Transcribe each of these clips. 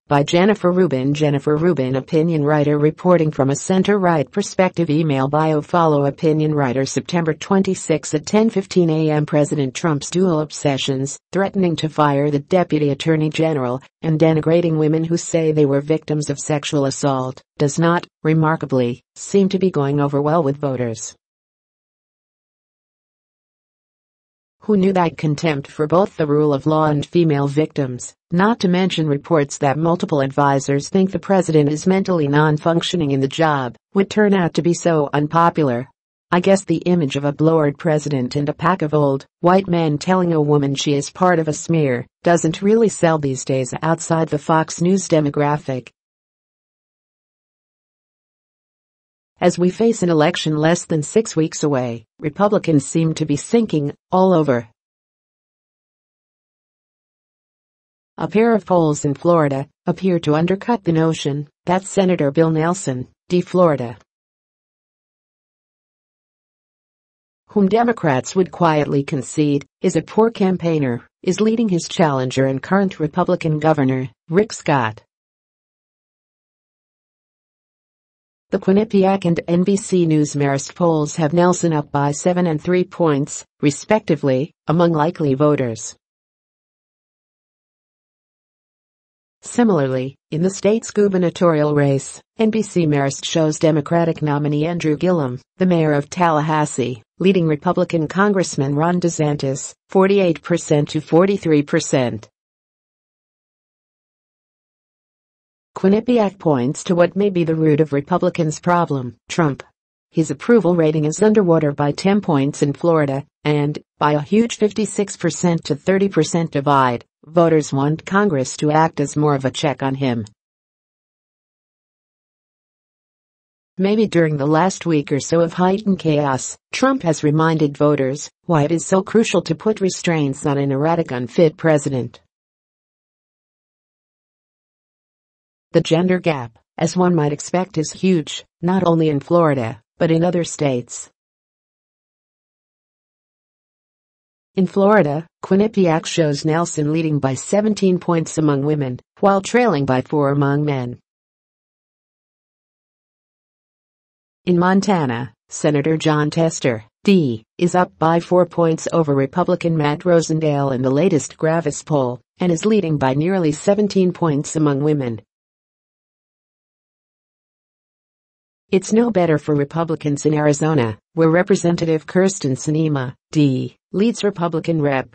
By Jennifer Rubin. Jennifer Rubin, opinion writer reporting from a center-right perspective. Email bio. Follow opinion writer. September 26 at 10:15 a.m. President Trump's dual obsessions, threatening to fire the Deputy Attorney General and denigrating women who say they were victims of sexual assault, does not, remarkably, seem to be going over well with voters. Who knew that contempt for both the rule of law and female victims, not to mention reports that multiple advisors think the president is mentally non-functioning in the job, would turn out to be so unpopular? I guess the image of a blowered president and a pack of old, white men telling a woman she is part of a smear, doesn't really sell these days outside the Fox News demographic. As we face an election less than 6 weeks away, Republicans seem to be sinking all over. A pair of polls in Florida appear to undercut the notion that Senator Bill Nelson, D. Florida, whom Democrats would quietly concede is a poor campaigner, is leading his challenger and current Republican governor, Rick Scott. The Quinnipiac and NBC News Marist polls have Nelson up by 7 and 3 points, respectively, among likely voters. Similarly, in the state's gubernatorial race, NBC Marist shows Democratic nominee Andrew Gillum, the mayor of Tallahassee, leading Republican Congressman Ron DeSantis, 48% to 43%. Quinnipiac points to what may be the root of Republicans' problem: Trump. His approval rating is underwater by 10 points in Florida, and, by a huge 56% to 30% divide, voters want Congress to act as more of a check on him. Maybe during the last week or so of heightened chaos, Trump has reminded voters why it is so crucial to put restraints on an erratic, unfit president. The gender gap, as one might expect, is huge, not only in Florida, but in other states. In Florida, Quinnipiac shows Nelson leading by 17 points among women, while trailing by 4 among men. In Montana, Senator Jon Tester, D., is up by 4 points over Republican Matt Rosendale in the latest Gravis poll, and is leading by nearly 17 points among women. It's no better for Republicans in Arizona, where Representative Kyrsten Sinema, D., leads Republican Rep.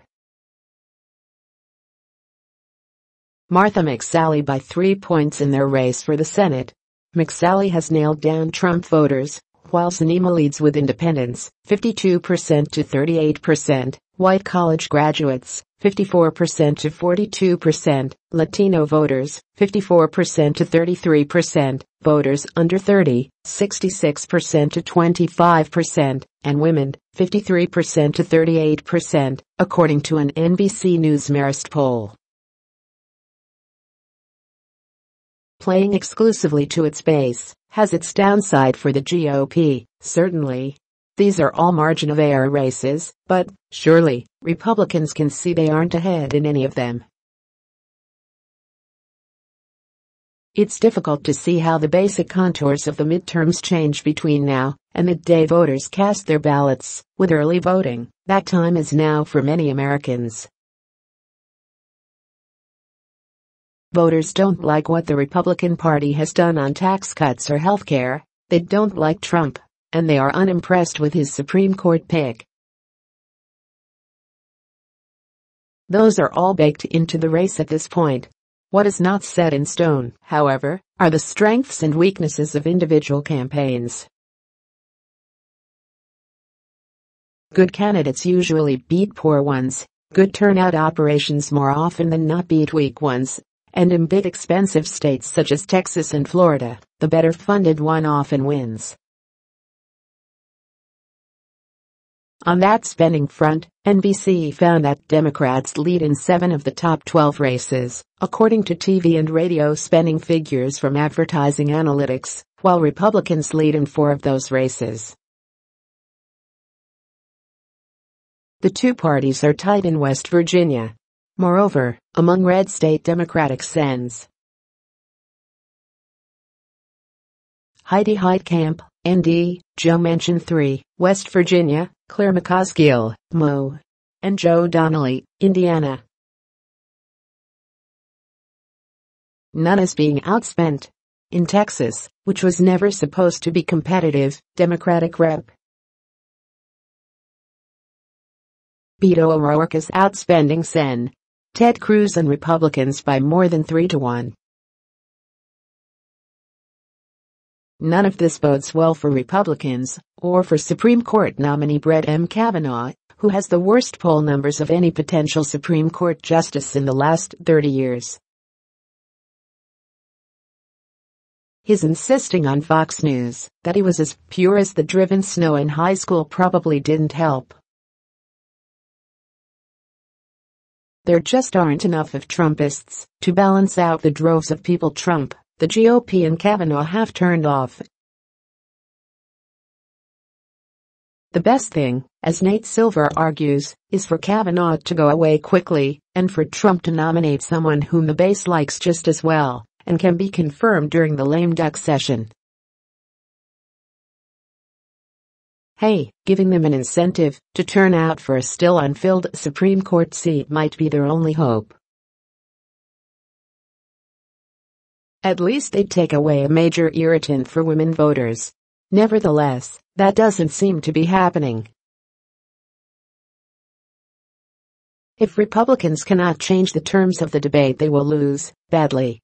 Martha McCally by 3 points in their race for the Senate. McCally has nailed down Trump voters, while Sinema leads with independents, 52% to 38%, white college graduates, 54% to 42%, Latino voters, 54% to 33%, voters under 30, 66% to 25%, and women, 53% to 38%, according to an NBC News Marist poll. Playing exclusively to its base has its downside for the GOP, certainly. These are all margin of error races, but, surely, Republicans can see they aren't ahead in any of them. It's difficult to see how the basic contours of the midterms change between now and the day voters cast their ballots. With early voting, that time is now for many Americans. Voters don't like what the Republican Party has done on tax cuts or health care. They don't like Trump, and they are unimpressed with his Supreme Court pick. Those are all baked into the race at this point. What is not set in stone, however, are the strengths and weaknesses of individual campaigns. Good candidates usually beat poor ones, good turnout operations more often than not beat weak ones, and in big expensive states such as Texas and Florida, the better funded one often wins. On that spending front, NBC found that Democrats lead in 7 of the top 12 races, according to TV and radio spending figures from advertising analytics, while Republicans lead in 4 of those races. The two parties are tied in West Virginia. Moreover, among red state Democratic Sens. Heidi Heitkamp, ND, Joe Manchin 3, West Virginia, Claire mccaskill, Mo. And Joe Donnelly, Indiana. None is being outspent. In Texas, which was never supposed to be competitive, Democratic Rep. Beto O'Rourke is outspending Sen. Ted Cruz and Republicans by more than 3-1. None of this bodes well for Republicans, or for Supreme Court nominee Brett M. Kavanaugh, who has the worst poll numbers of any potential Supreme Court justice in the last 30 years. His insisting on Fox News that he was as pure as the driven snow in high school probably didn't help. There just aren't enough of Trumpists to balance out the droves of people Trump, the GOP and Kavanaugh have turned off. The best thing, as Nate Silver argues, is for Kavanaugh to go away quickly, and for Trump to nominate someone whom the base likes just as well, and can be confirmed during the lame duck session. Hey, giving them an incentive to turn out for a still unfilled Supreme Court seat might be their only hope. At least they'd take away a major irritant for women voters. Nevertheless, that doesn't seem to be happening. If Republicans cannot change the terms of the debate, they will lose badly.